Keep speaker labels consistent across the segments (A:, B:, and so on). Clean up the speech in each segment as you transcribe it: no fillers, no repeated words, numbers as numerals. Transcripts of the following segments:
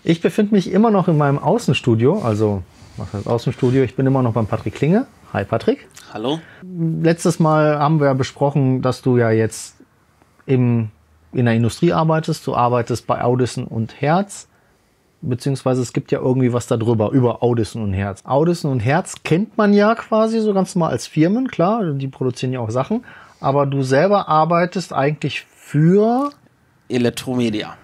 A: Ich befinde mich immer noch in meinem Außenstudio, also was heißt Außenstudio? Ich bin immer noch beim Patrick Klinge. Hi Patrick.
B: Hallo.
A: Letztes Mal haben wir ja besprochen, dass du ja jetzt in der Industrie arbeitest. Du arbeitest bei Audison und Hertz, beziehungsweise es gibt ja irgendwie was darüber, über Audison und Hertz. Audison und Hertz kennt man ja quasi so ganz normal als Firmen, klar, die produzieren ja auch Sachen. Aber du selber arbeitest eigentlich für
B: Elektromedia.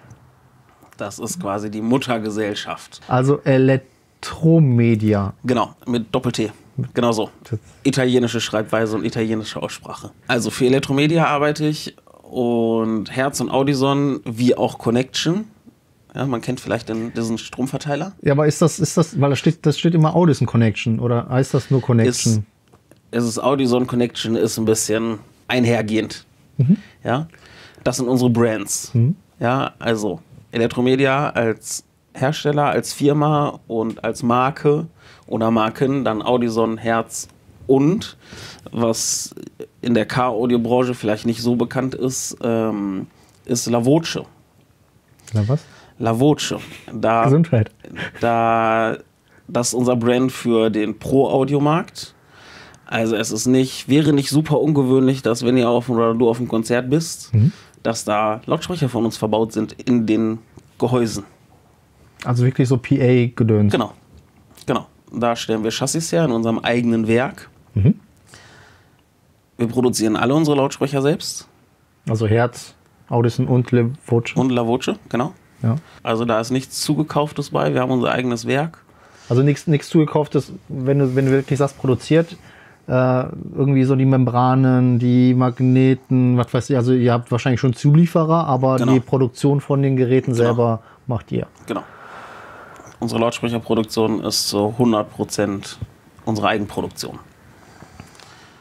B: Das ist quasi die Muttergesellschaft.
A: Also Elektromedia.
B: Genau, mit Doppel-T. Genau so. Italienische Schreibweise und italienische Aussprache. Also für Elektromedia arbeite ich und Hertz und Audison wie auch Connection. Ja, man kennt vielleicht diesen Stromverteiler.
A: Ja, aber ist das, weil das steht immer Audison Connection oder heißt das nur Connection?
B: Es ist Audison Connection, ist ein bisschen einhergehend. Ja, das sind unsere Brands. Ja, also Elektromedia als Hersteller, als Firma und als Marke oder Marken, dann Audison, Hertz und, was in der Car-Audio-Branche vielleicht nicht so bekannt ist, ist La Voce.
A: Na was?
B: La Voce.
A: Gesundheit.
B: Das ist unser Brand für den Pro-Audio-Markt. Also es ist wäre nicht super ungewöhnlich, dass wenn du auf einem Konzert bist, dass da Lautsprecher von uns verbaut sind in den Gehäusen.
A: Also wirklich so PA-Gedöns.
B: Genau. Da stellen wir Chassis her in unserem eigenen Werk. Wir produzieren alle unsere Lautsprecher selbst.
A: Also Hertz, Audison und La Voce.
B: Und La Voce, genau.
A: Ja.
B: Also da ist nichts Zugekauftes bei. Wir haben unser eigenes Werk.
A: Also nichts zugekauftes, wenn du wirklich sagst, produziert, irgendwie so die Membranen, die Magneten, was weiß ich, also ihr habt wahrscheinlich schon Zulieferer, aber
B: Genau.
A: die Produktion von den Geräten selber macht ihr.
B: Genau. Unsere Lautsprecherproduktion ist zu 100% unsere Eigenproduktion.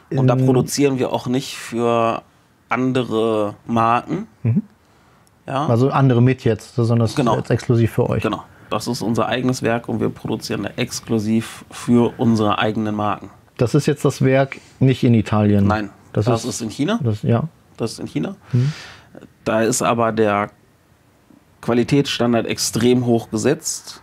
B: Und da produzieren wir auch nicht für andere Marken. Ja,
A: Also andere mit jetzt, sondern das
B: Genau.
A: ist jetzt exklusiv für euch.
B: genau. Das ist unser eigenes Werk und wir produzieren da exklusiv für unsere eigenen Marken.
A: Das ist jetzt das Werk nicht in Italien.
B: Nein, das ist in China.
A: Ja.
B: Das ist in China. Da ist aber der Qualitätsstandard extrem hoch gesetzt.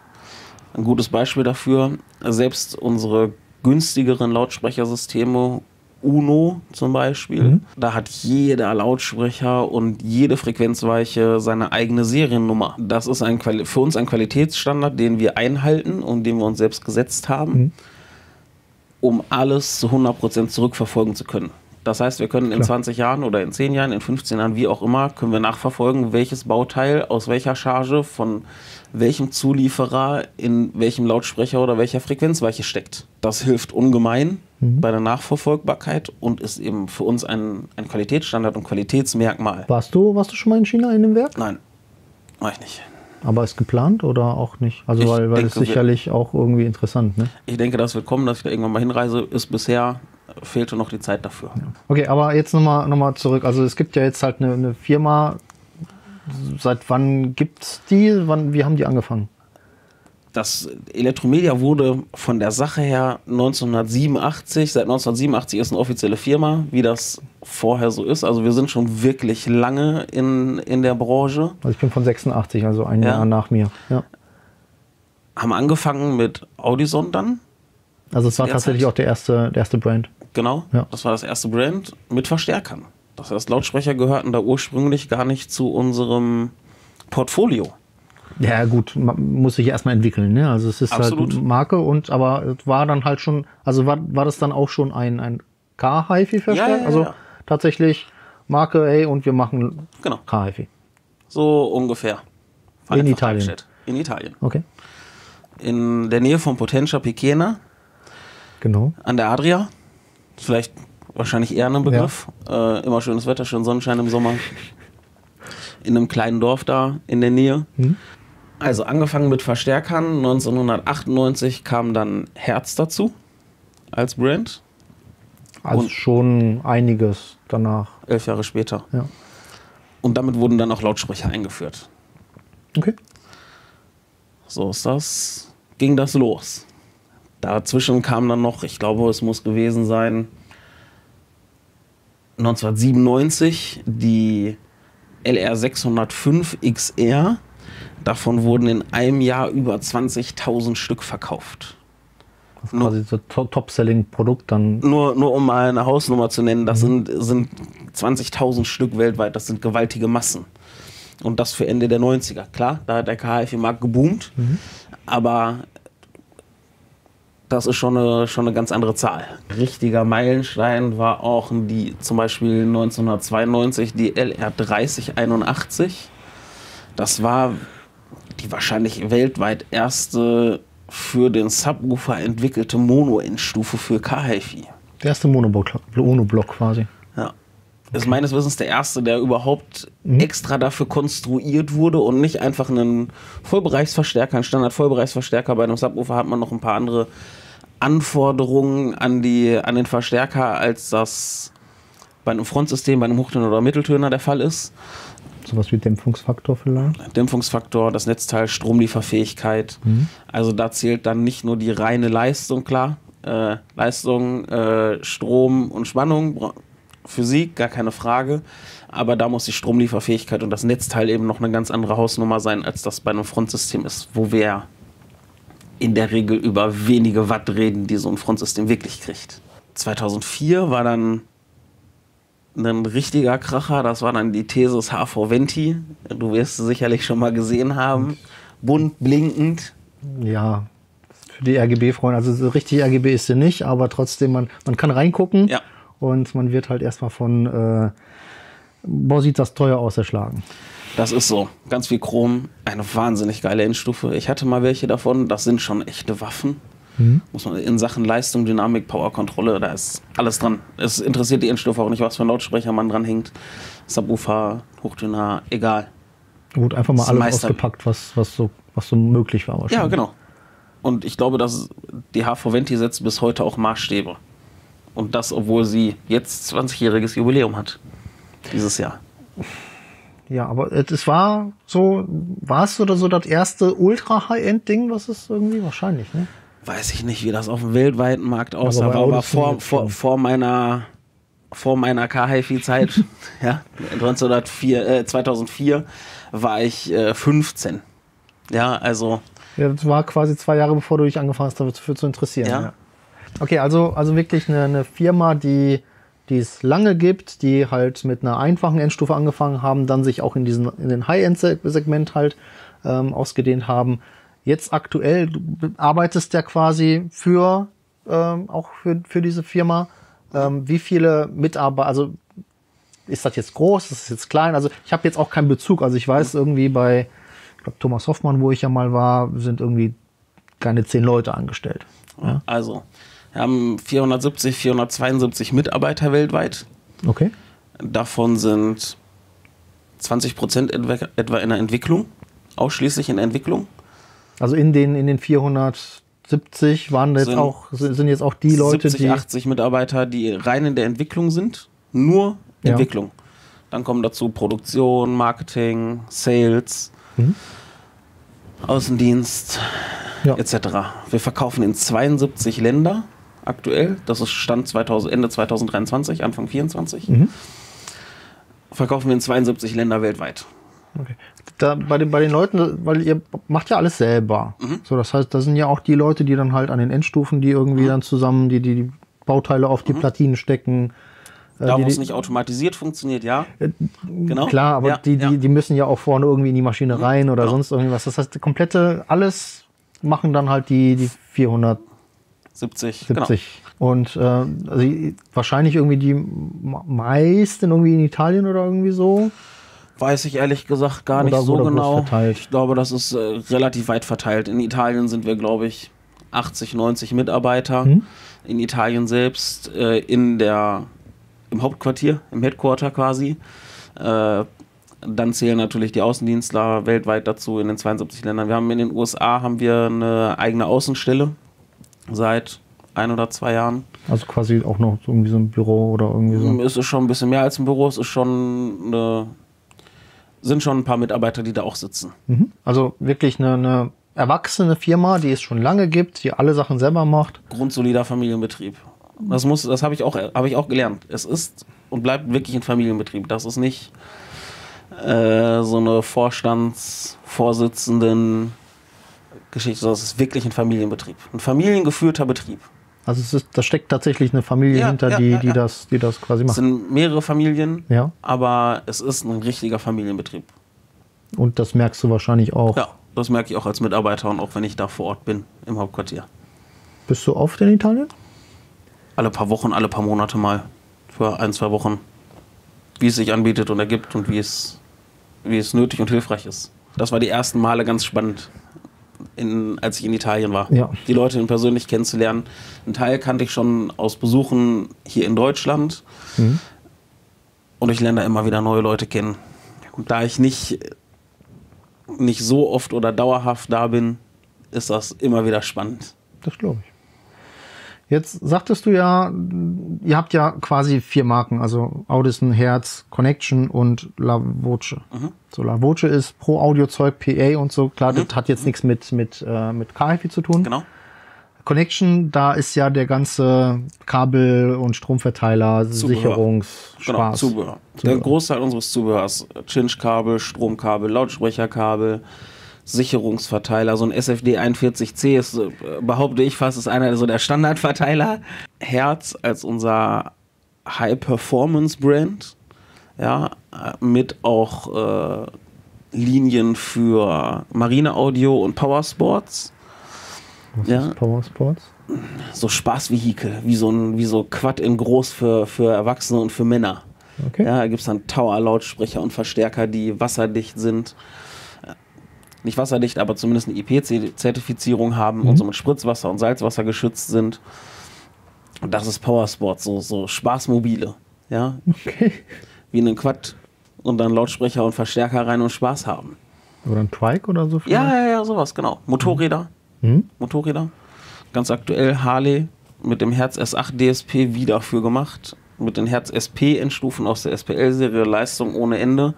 B: Ein gutes Beispiel dafür, selbst unsere günstigeren Lautsprechersysteme, Uno zum Beispiel, da hat jeder Lautsprecher und jede Frequenzweiche seine eigene Seriennummer. Das ist für uns ein Qualitätsstandard, den wir einhalten und den wir uns selbst gesetzt haben, um alles zu 100% zurückverfolgen zu können. Das heißt, wir können in 20 Jahren oder in 10 Jahren, in 15 Jahren, wie auch immer, können wir nachverfolgen, welches Bauteil aus welcher Charge von welchem Zulieferer in welchem Lautsprecher oder welcher Frequenzweiche steckt. Das hilft ungemein bei der Nachverfolgbarkeit und ist eben für uns ein Qualitätsstandard und Qualitätsmerkmal.
A: Warst du schon mal in China in dem Werk?
B: Nein, war ich nicht.
A: Aber ist geplant oder auch nicht? Also
B: Ich
A: weil
B: denke,
A: es sicherlich auch irgendwie interessant, ne?
B: Ich denke, das wird kommen, dass ich da irgendwann mal hinreise. Bisher fehlte noch die Zeit dafür.
A: Okay, aber jetzt nochmal zurück. Also es gibt ja jetzt halt eine Firma. Seit wann gibt's die? Wie haben die angefangen?
B: Das Elektromedia wurde von der Sache her 1987, seit 1987 ist eine offizielle Firma, wie das vorher so ist. Also wir sind schon wirklich lange in der Branche.
A: Also ich bin von 86, also ein Jahr nach mir. Ja.
B: Haben angefangen mit Audison dann.
A: Also es war tatsächlich auch der erste Brand.
B: Genau,
A: Ja.
B: das war das erste Brand mit Verstärkern. Das heißt, Lautsprecher gehörten da ursprünglich gar nicht zu unserem Portfolio.
A: Ja gut, muss sich erstmal entwickeln, ne? Also es ist
B: Absolut.
A: halt Marke aber es war dann halt schon, also war das dann auch schon ein Car-Hi-Fi-Verstärker?
B: Ja.
A: Also tatsächlich Marke, ey, und wir machen
B: Genau,
A: Car-Hi-Fi.
B: so ungefähr.
A: In
B: Vereinfacht
A: Italien.
B: dargestellt. In Italien.
A: Okay,
B: In der Nähe von Potenza Picena
A: genau.
B: an der Adria. Vielleicht wahrscheinlich eher ein Begriff. Immer schönes Wetter, schön Sonnenschein im Sommer. In einem kleinen Dorf da in der Nähe. Also angefangen mit Verstärkern. 1998 kam dann Hertz dazu als Brand.
A: Also
B: Und-
A: schon einiges danach.
B: 11 Jahre später.
A: Ja.
B: Und damit wurden dann auch Lautsprecher eingeführt.
A: Okay.
B: So ging das los. Dazwischen kam dann noch, ich glaube, es muss gewesen sein, 1997 die LR 605 XR. Davon wurden in einem Jahr über 20.000 Stück verkauft.
A: Das ist quasi so Top-Selling-Produkt dann.
B: Nur um mal eine Hausnummer zu nennen, das sind 20.000 Stück weltweit, das sind gewaltige Massen. Und das für Ende der 90er. Klar, da hat der KHFI-Markt geboomt, aber das ist schon eine ganz andere Zahl. Richtiger Meilenstein war auch zum Beispiel 1992 die LR3081. Das war die wahrscheinlich weltweit erste für den Subwoofer entwickelte Mono-Endstufe für KHFI.
A: Der erste Monoblock quasi.
B: Ja. Ist meines Wissens der erste, der überhaupt extra dafür konstruiert wurde und nicht einfach einen Vollbereichsverstärker, einen Standard-Vollbereichsverstärker. Bei einem Subwoofer hat man noch ein paar andere Anforderungen an den Verstärker, als das bei einem Frontsystem, bei einem Hochtöner oder Mitteltöner der Fall ist.
A: Sowas wie Dämpfungsfaktor vielleicht?
B: Dämpfungsfaktor, das Netzteil, Stromlieferfähigkeit. Also da zählt dann nicht nur die reine Leistung, klar. Leistung, Strom und Spannung, Physik, gar keine Frage. Aber da muss die Stromlieferfähigkeit und das Netzteil eben noch eine ganz andere Hausnummer sein, als das bei einem Frontsystem ist, wo wir in der Regel über wenige Watt reden, die so ein Frontsystem wirklich kriegt. 2004 war dann ein richtiger Kracher, das war dann die Thesis HV Venti. Du wirst sie sicherlich schon mal gesehen haben. Bunt, blinkend.
A: Ja, für die RGB-Freunde, also so richtig RGB ist sie nicht, aber trotzdem, man kann reingucken und man wird halt erstmal von, boah, sieht das teuer aus, erschlagen.
B: Das ist so. Ganz viel Chrom, eine wahnsinnig geile Endstufe. Ich hatte mal welche davon, das sind schon echte Waffen. Muss man in Sachen Leistung, Dynamik, Powerkontrolle, da ist alles dran. Es interessiert die Endstufe auch nicht, was für ein Lautsprecher man dran hängt. Subwoofer, Hochtöner, egal.
A: Gut, einfach mal alles ausgepackt, was so möglich war wahrscheinlich.
B: Ja, genau. Und ich glaube, dass die HV Venti setzt bis heute auch Maßstäbe. Und das, obwohl sie jetzt 20-jähriges Jubiläum hat. Dieses Jahr.
A: Ja, aber es war es so das erste Ultra-High-End-Ding, was ist irgendwie wahrscheinlich, ne?
B: Weiß ich nicht, wie das auf dem weltweiten Markt aussah, aber vor meiner KHFI-Zeit, ja, 2004 war ich 15. Ja, also.
A: Ja, das war quasi 2 Jahre, bevor du dich angefangen hast, dafür zu interessieren. Ja. Okay, also wirklich eine Firma, die es lange gibt, die halt mit einer einfachen Endstufe angefangen haben, dann sich auch in den High-End-Segment halt ausgedehnt haben. Jetzt aktuell, du arbeitest ja quasi auch für diese Firma. Wie viele Mitarbeiter, also ist das jetzt groß, ist das jetzt klein? Also ich habe jetzt auch keinen Bezug. Also ich weiß irgendwie bei, ich glaube Thomas Hoffmann, wo ich ja mal war, sind irgendwie keine 10 Leute angestellt. Ja?
B: Also, wir haben 472 Mitarbeiter weltweit.
A: Okay.
B: Davon sind 20% etwa in der Entwicklung, ausschließlich in der Entwicklung.
A: Also in den 470 sind jetzt auch die Leute,
B: 80 Mitarbeiter, die rein in der Entwicklung sind. Nur Entwicklung. Dann kommen dazu Produktion, Marketing, Sales, Außendienst, etc. Wir verkaufen in 72 Länder aktuell. Das ist Stand Ende 2023, Anfang 2024. Verkaufen wir in 72 Länder weltweit.
A: Okay. Bei den Leuten, weil ihr macht ja alles selber. So, das heißt, da sind ja auch die Leute, die dann halt an den Endstufen, die irgendwie dann zusammen die Bauteile auf die Platinen stecken.
B: Da, wo es nicht automatisiert funktioniert, ja.
A: Genau. Klar, aber die müssen ja auch vorne irgendwie in die Maschine rein oder sonst irgendwas. Das heißt, alles machen dann halt die 470.
B: Genau.
A: Und also wahrscheinlich irgendwie die meisten irgendwie in Italien oder irgendwie so.
B: Weiß ich ehrlich gesagt gar nicht so genau. Ich glaube, das ist relativ weit verteilt. In Italien sind wir, glaube ich, 80, 90 Mitarbeiter. In Italien selbst, im Hauptquartier, im Headquarter quasi. Dann zählen natürlich die Außendienstler weltweit dazu in den 72 Ländern. Wir haben in den USA eine eigene Außenstelle seit 1 oder 2 Jahren. Also
A: quasi auch noch irgendwie so ein Büro oder irgendwie so?
B: Es ist schon ein bisschen mehr als ein Büro. Es ist sind schon ein paar Mitarbeiter, die da auch sitzen.
A: Also wirklich eine erwachsene Firma, die es schon lange gibt, die alle Sachen selber macht.
B: Grundsolider Familienbetrieb. Das habe ich auch gelernt. Es ist und bleibt wirklich ein Familienbetrieb. Das ist nicht so eine Vorsitzenden Geschichte. Das ist wirklich ein Familienbetrieb. Ein familiengeführter Betrieb.
A: Also da steckt tatsächlich eine Familie hinter, die das quasi macht.
B: Es sind mehrere Familien,
A: ja.
B: Aber es ist ein richtiger Familienbetrieb.
A: Und das merkst du wahrscheinlich auch.
B: Ja, das merke ich auch als Mitarbeiter und auch wenn ich da vor Ort bin, im Hauptquartier.
A: Bist du oft in Italien?
B: Alle paar Wochen, alle paar Monate mal. Für 1-2 Wochen. Wie es sich anbietet und ergibt und wie es nötig und hilfreich ist. Das war die ersten Male ganz spannend, als ich in Italien war.
A: Ja.
B: Die Leute persönlich kennenzulernen. Einen Teil kannte ich schon aus Besuchen hier in Deutschland. Mhm. Und ich lerne da immer wieder neue Leute kennen. Und da ich nicht so oft oder dauerhaft da bin, ist das immer wieder spannend.
A: Das glaube ich. Jetzt sagtest du ja, ihr habt ja quasi 4 Marken, also Audison, Hertz, Connection und La Voce. Mhm. So, La Voce ist Pro-Audio-Zeug, PA und so. Klar, das hat jetzt nichts mit K-HiFi zu tun.
B: Genau.
A: Connection, da ist ja der ganze Kabel- und Stromverteiler, Sicherungsspaß.
B: Genau, Zubehör. Der Großteil unseres Zubehörs, Cinch-Kabel, Stromkabel, Lautsprecherkabel, Sicherungsverteiler, so ein SFD 41C ist, behaupte ich fast, ist einer so der Standardverteiler. Hertz als unser High-Performance-Brand, ja, mit auch Linien für Marineaudio und Powersports.
A: Was ist Powersports?
B: So Spaßvehikel, wie so Quad in groß für Erwachsene und für Männer.
A: Okay.
B: Ja, da gibt es dann Tower-Lautsprecher und Verstärker, die wasserdicht sind. Nicht wasserdicht, aber zumindest eine IP-Zertifizierung haben und so mit Spritzwasser und Salzwasser geschützt sind. Und das ist Powersports, so Spaßmobile. Ja?
A: Okay.
B: Wie in einen Quad und dann Lautsprecher und Verstärker rein und Spaß haben.
A: Oder ein Trike oder so?
B: Ja, sowas, genau. Motorräder. Motorräder. Ganz aktuell Harley mit dem Hertz S8 DSP wieder für gemacht. Mit den Hertz SP Endstufen aus der SPL-Serie, Leistung ohne Ende.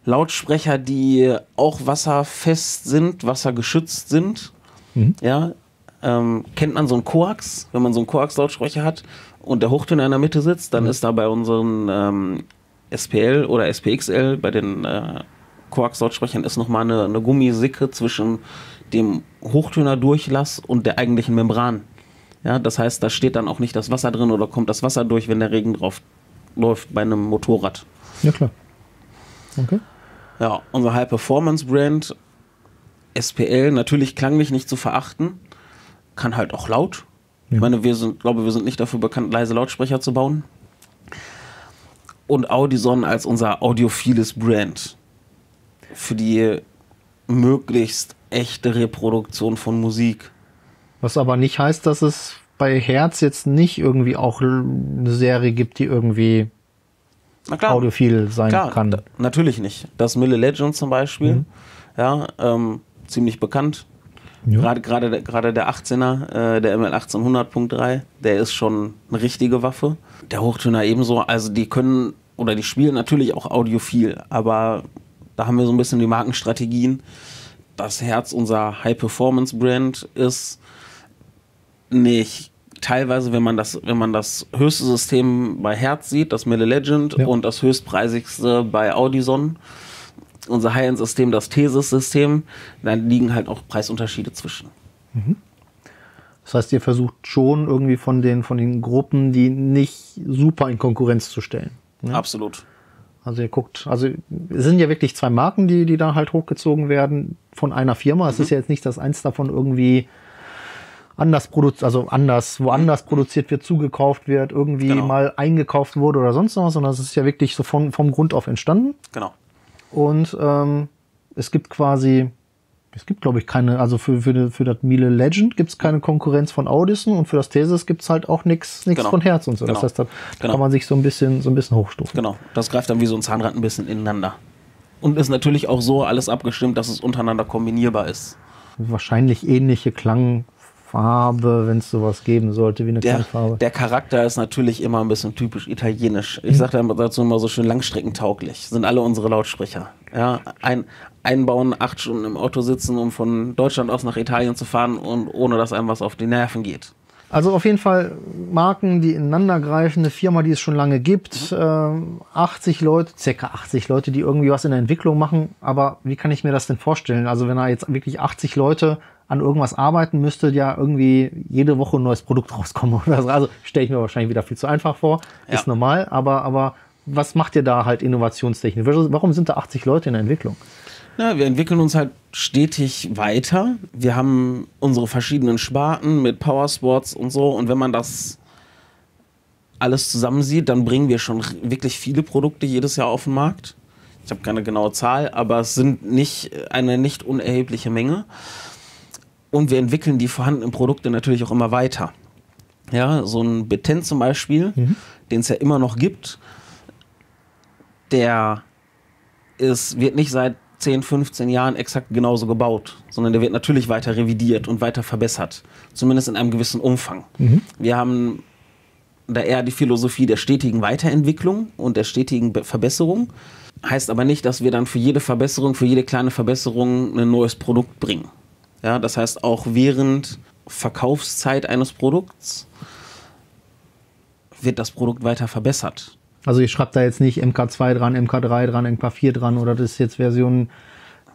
B: Lautsprecher, die auch wasserfest sind, wassergeschützt sind. Ja, kennt man so einen Coax, wenn man so einen Coax-Lautsprecher hat und der Hochtöner in der Mitte sitzt, dann ist da bei unseren SPL oder SPXL, bei den Coax-Lautsprechern ist nochmal eine Gummisicke zwischen dem Hochtönerdurchlass und der eigentlichen Membran. Ja, das heißt, da steht dann auch nicht das Wasser drin oder kommt das Wasser durch, wenn der Regen drauf läuft bei einem Motorrad.
A: Ja, klar. Okay.
B: Ja, unser High-Performance-Brand SPL, natürlich klanglich nicht zu verachten, kann halt auch laut. Ja. Ich meine, wir sind nicht dafür bekannt, leise Lautsprecher zu bauen. Und Audison als unser audiophiles Brand für die möglichst echte Reproduktion von Musik.
A: Was aber nicht heißt, dass es bei Hertz jetzt nicht irgendwie auch eine Serie gibt, die irgendwie audiophil sein kann.
B: Natürlich nicht. Das Mille Legend zum Beispiel, ja, ziemlich bekannt. Ja. Gerade der 18er, der ML 1800.3, der ist schon eine richtige Waffe. Der Hochtöner ebenso. Also die können oder die spielen natürlich auch audiophil, aber da haben wir so ein bisschen die Markenstrategien. Das Hertz unser High-Performance-Brand ist nicht. Teilweise, wenn man das höchste System bei Hertz sieht, das Mille Legend, und das höchstpreisigste bei Audison, unser High-End-System, das Thesis-System, dann liegen halt auch Preisunterschiede zwischen.
A: Das heißt, ihr versucht schon irgendwie von den Gruppen, die nicht super in Konkurrenz zu stellen. Ne?
B: Absolut.
A: Also ihr guckt, es sind ja wirklich 2 Marken, die da halt hochgezogen werden von einer Firma. Es ist ja jetzt nicht, dass eins davon irgendwie woanders produziert wird, zugekauft wird, irgendwie mal eingekauft wurde oder sonst was, sondern es ist ja wirklich so vom Grund auf entstanden.
B: Genau.
A: Und es gibt, glaube ich, keine, also für das Mille Legend gibt es keine Konkurrenz von Audison und für das Thesis gibt es halt auch nichts von Hertz und so. Das heißt, da kann man sich so ein bisschen hochstufen.
B: Genau, das greift dann wie so ein Zahnrad ein bisschen ineinander. Und ist natürlich auch so alles abgestimmt, dass es untereinander kombinierbar ist.
A: Wahrscheinlich ähnliche Klangfarbe, wenn es sowas geben sollte, wie eine Klangfarbe.
B: Der Charakter ist natürlich immer ein bisschen typisch italienisch. Ich sage dazu immer so schön langstreckentauglich. Sind alle unsere Lautsprecher. Ja, einbauen, 8 Stunden im Auto sitzen, um von Deutschland aus nach Italien zu fahren und ohne dass einem was auf die Nerven geht.
A: Also auf jeden Fall Marken, die ineinander greifen, eine Firma, die es schon lange gibt, 80 Leute, circa 80 Leute, die irgendwie was in der Entwicklung machen. Aber wie kann ich mir das denn vorstellen? Also wenn da jetzt wirklich 80 Leute an irgendwas arbeiten, müsste ja irgendwie jede Woche ein neues Produkt rauskommen oder so. Also stelle ich mir wahrscheinlich wieder viel zu einfach vor.
B: Ja.
A: Ist normal, aber was macht ihr da halt innovationstechnisch? Warum sind da 80 Leute in der Entwicklung?
B: Ja, wir entwickeln uns halt stetig weiter. Wir haben unsere verschiedenen Sparten mit Powersports und so. Und wenn man das alles zusammensieht, dann bringen wir schon wirklich viele Produkte jedes Jahr auf den Markt. Ich habe keine genaue Zahl, aber es sind eine nicht unerhebliche Menge. Und wir entwickeln die vorhandenen Produkte natürlich auch immer weiter. Ja, so ein Beten zum Beispiel, den es ja immer noch gibt, der wird nicht seit 10, 15 Jahren exakt genauso gebaut, sondern der wird natürlich weiter revidiert und weiter verbessert. Zumindest in einem gewissen Umfang. Wir haben da eher die Philosophie der stetigen Weiterentwicklung und der stetigen Verbesserung. Heißt aber nicht, dass wir dann für jede Verbesserung, für jede kleine Verbesserung ein neues Produkt bringen. Ja, das heißt, auch während Verkaufszeit eines Produkts wird das Produkt weiter verbessert.
A: Also ich schreibe da jetzt nicht MK2 dran, MK3 dran, MK4 dran oder das ist jetzt Version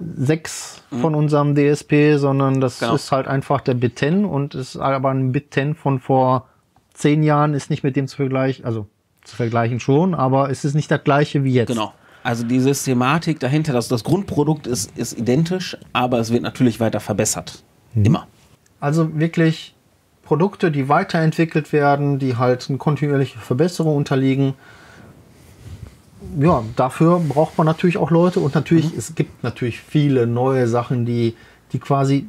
A: 6 von unserem DSP, sondern das ist halt einfach der Bit 10 und ist aber ein Bit 10 von vor 10 Jahren ist nicht mit dem zu vergleichen, also zu vergleichen schon, aber es ist nicht das gleiche wie jetzt.
B: Genau. Also die Systematik dahinter, das Grundprodukt ist identisch, aber es wird natürlich weiter verbessert. Immer.
A: Also wirklich Produkte, die weiterentwickelt werden, die halt eine kontinuierliche Verbesserung unterliegen. Ja, dafür braucht man natürlich auch Leute und natürlich, es gibt natürlich viele neue Sachen, die quasi,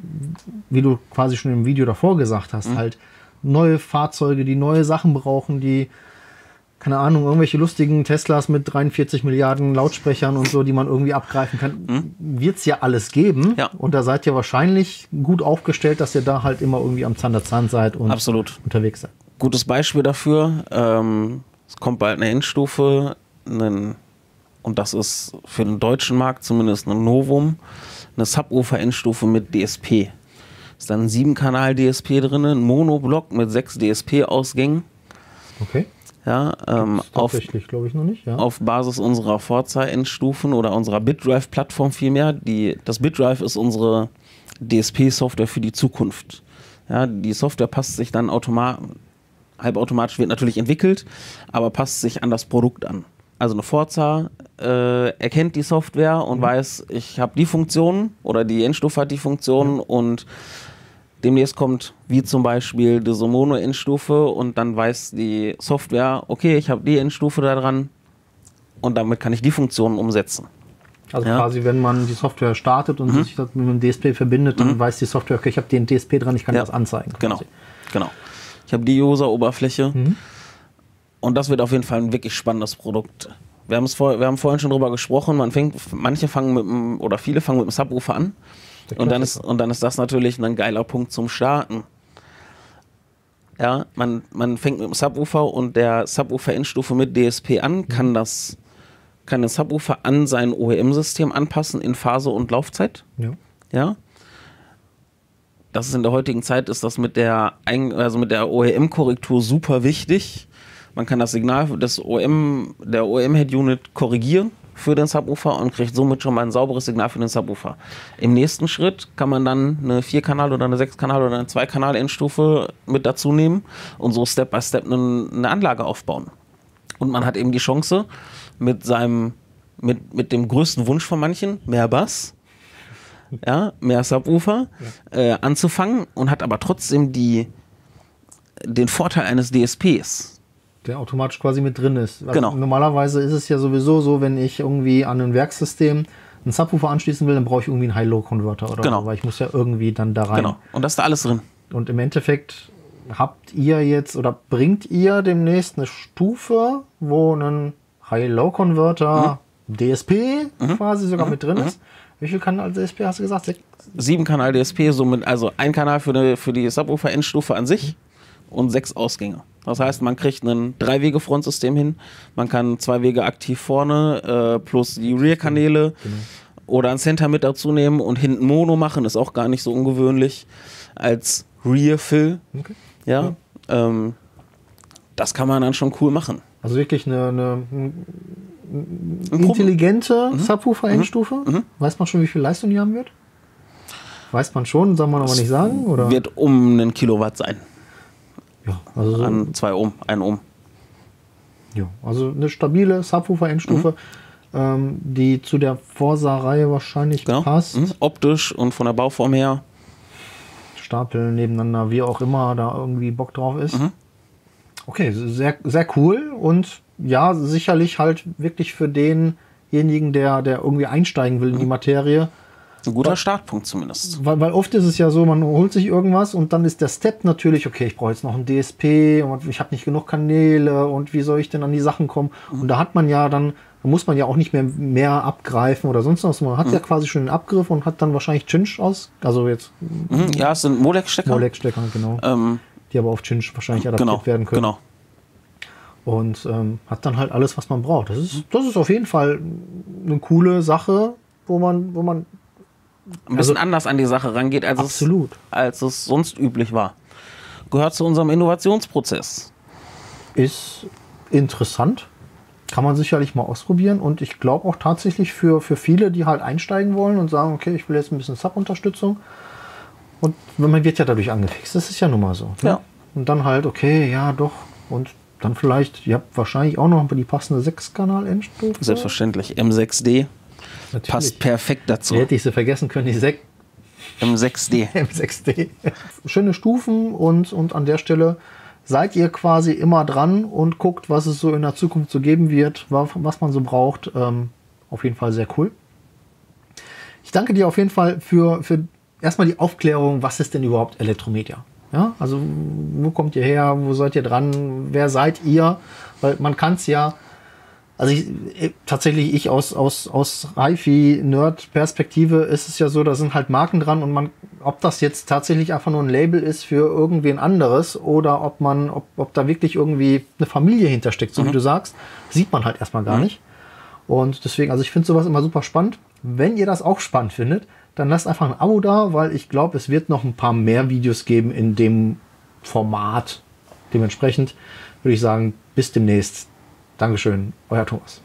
A: wie du quasi schon im Video davor gesagt hast, halt neue Fahrzeuge, die neue Sachen brauchen, die, keine Ahnung, irgendwelche lustigen Teslas mit 43 Milliarden Lautsprechern und so, die man irgendwie abgreifen kann, wird es ja alles geben.
B: Ja.
A: Und da seid ihr wahrscheinlich gut aufgestellt, dass ihr da halt immer irgendwie am Zahn der Zahn seid und
B: Absolut.
A: unterwegs seid.
B: Gutes Beispiel dafür, es kommt bald eine Endstufe, und das ist für den deutschen Markt zumindest ein Novum, eine Subwoofer-Endstufe mit DSP. Ist dann ein 7-Kanal DSP drin, ein Monoblock mit 6 DSP-Ausgängen.
A: Okay.
B: Ja,
A: tatsächlich, glaube ich, noch nicht. Ja.
B: auf Basis unserer Forza-Endstufen oder unserer BitDrive-Plattform vielmehr. Das BitDrive ist unsere DSP-Software für die Zukunft. Ja, die Software passt sich dann halbautomatisch, wird natürlich entwickelt, aber passt sich an das Produkt an. Also eine Forza erkennt die Software und weiß, ich habe die Funktion oder die Endstufe hat die Funktion und demnächst kommt wie zum Beispiel diese Mono-Endstufe und dann weiß die Software, okay, ich habe die Endstufe da dran und damit kann ich die Funktionen umsetzen.
A: Also quasi, wenn man die Software startet und sich das mit dem DSP verbindet, dann weiß die Software, okay, ich habe den DSP dran, ich kann das anzeigen.
B: Genau. Ich habe die User-Oberfläche und das wird auf jeden Fall ein wirklich spannendes Produkt. Wir haben vorhin schon drüber gesprochen, viele fangen mit dem Subwoofer an. Und dann ist das natürlich ein geiler Punkt zum Starten. Ja, man fängt mit dem Subwoofer und der Subwoofer-Endstufe mit DSP an, kann den Subwoofer an sein OEM-System anpassen in Phase und Laufzeit. Ja. Das ist in der heutigen Zeit ist das mit der OEM-Korrektur super wichtig. Man kann das Signal der OEM-Head-Unit korrigieren für den Subwoofer und kriegt somit schon mal ein sauberes Signal für den Subwoofer. Im nächsten Schritt kann man dann eine 4-Kanal- oder eine 6-Kanal- oder eine 2-Kanal-Endstufe mit dazu nehmen und so Step by Step eine Anlage aufbauen. Und man hat eben die Chance, mit dem größten Wunsch von manchen, mehr Bass, mehr Subwoofer, anzufangen und hat aber trotzdem den Vorteil eines DSPs.
A: Der automatisch quasi mit drin ist. Also
B: genau.
A: Normalerweise ist es ja sowieso so, wenn ich irgendwie an ein Werkssystem einen Subwoofer anschließen will, dann brauche ich irgendwie einen High-Low-Converter oder so, weil ich muss ja irgendwie dann da rein.
B: Genau, und das ist da alles drin.
A: Und im Endeffekt habt ihr jetzt oder bringt ihr demnächst eine Stufe, wo ein High-Low-Converter DSP quasi sogar mit drin ist. Wie viel Kanal DSP hast du gesagt?
B: 7 Kanal DSP, somit also ein Kanal für die Subwoofer-Endstufe an sich und 6 Ausgänge. Das heißt, man kriegt ein 3-Wege-Frontsystem hin, man kann 2 Wege aktiv vorne plus die Rear-Kanäle oder ein Center mit dazu nehmen und hinten Mono machen, ist auch gar nicht so ungewöhnlich als Rear-Fill. Okay. Ja, Das kann man dann schon cool machen.
A: Also wirklich eine intelligente Subwoofer-Endstufe. Weiß man schon, wie viel Leistung die haben wird? Weiß man schon, soll man aber nicht sagen? Oder?
B: Wird um einen Kilowatt sein.
A: Ja, also so,
B: An 2 Ohm, 1 Ohm.
A: ja, also eine stabile Subwoofer-Endstufe, die zu der Forsa-Reihe wahrscheinlich passt.
B: Optisch und von der Bauform her.
A: Stapel nebeneinander, wie auch immer da irgendwie Bock drauf ist. Okay, sehr, sehr cool und ja, sicherlich halt wirklich für denjenigen, der irgendwie einsteigen will in die Materie.
B: Ein guter Startpunkt zumindest.
A: Weil oft ist es ja so, man holt sich irgendwas und dann ist der Step natürlich, okay, ich brauche jetzt noch ein DSP und ich habe nicht genug Kanäle und wie soll ich denn an die Sachen kommen? Und da hat man ja dann, da muss man ja auch nicht mehr abgreifen oder sonst was. Man hat ja quasi schon den Abgriff und hat dann wahrscheinlich Cinch also jetzt.
B: Ja, es sind Molex-Stecker.
A: Molex-Stecker, genau. Die aber auf Cinch wahrscheinlich adaptiert werden können.
B: Genau.
A: Und hat dann halt alles, was man braucht. Das ist auf jeden Fall eine coole Sache, wo man
B: ein bisschen anders an die Sache rangeht, als es sonst üblich war. Gehört zu unserem Innovationsprozess.
A: Ist interessant. Kann man sicherlich mal ausprobieren. Und ich glaube auch tatsächlich für viele, die halt einsteigen wollen und sagen, okay, ich will jetzt ein bisschen Sub-Unterstützung. Und man wird ja dadurch angefixt. Das ist ja nun mal so. Ne?
B: Ja.
A: Und dann halt, okay, ja doch. Und dann vielleicht, ihr habt wahrscheinlich auch noch die passende 6-Kanal-Endstufe.
B: Selbstverständlich. M6D. Natürlich. Passt perfekt dazu.
A: Hätte ich sie vergessen können, die
B: M6D.
A: M6D. Schöne Stufen und an der Stelle seid ihr quasi immer dran und guckt, was es so in der Zukunft so geben wird, was man so braucht. Auf jeden Fall sehr cool. Ich danke dir auf jeden Fall für erstmal die Aufklärung, was ist denn überhaupt Elektromedia? Ja, also wo kommt ihr her, wo seid ihr dran, wer seid ihr? Weil man kann es ja, also ich aus HiFi-Nerd-Perspektive ist es ja so, da sind halt Marken dran und ob das jetzt tatsächlich einfach nur ein Label ist für irgendwen anderes oder ob da wirklich irgendwie eine Familie hintersteckt, so wie du sagst, sieht man halt erstmal gar nicht. Und deswegen, also ich finde sowas immer super spannend. Wenn ihr das auch spannend findet, dann lasst einfach ein Abo da, weil ich glaube, es wird noch ein paar mehr Videos geben in dem Format. Dementsprechend würde ich sagen, bis demnächst. Dankeschön, euer Thomas.